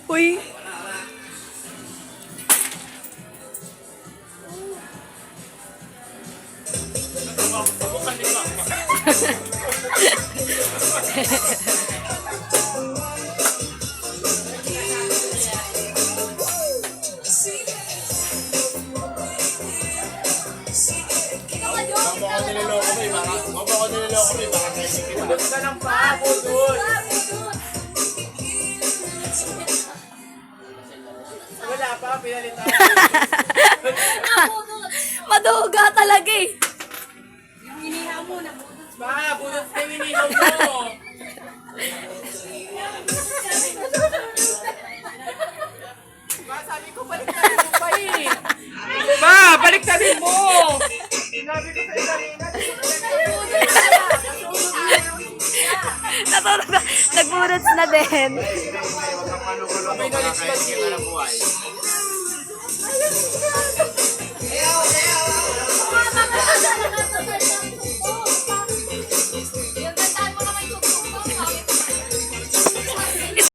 Uy. Wala pa, pinalitan. Maduga talaga eh. Ba, bunot na yung inihaw mo. Ba, sabi ko baliktarin mo pa eh. Ba, baliktarin mo. Sinabi ko sa kanina. Natulog na. Nagburots na din. May knowledge pa din.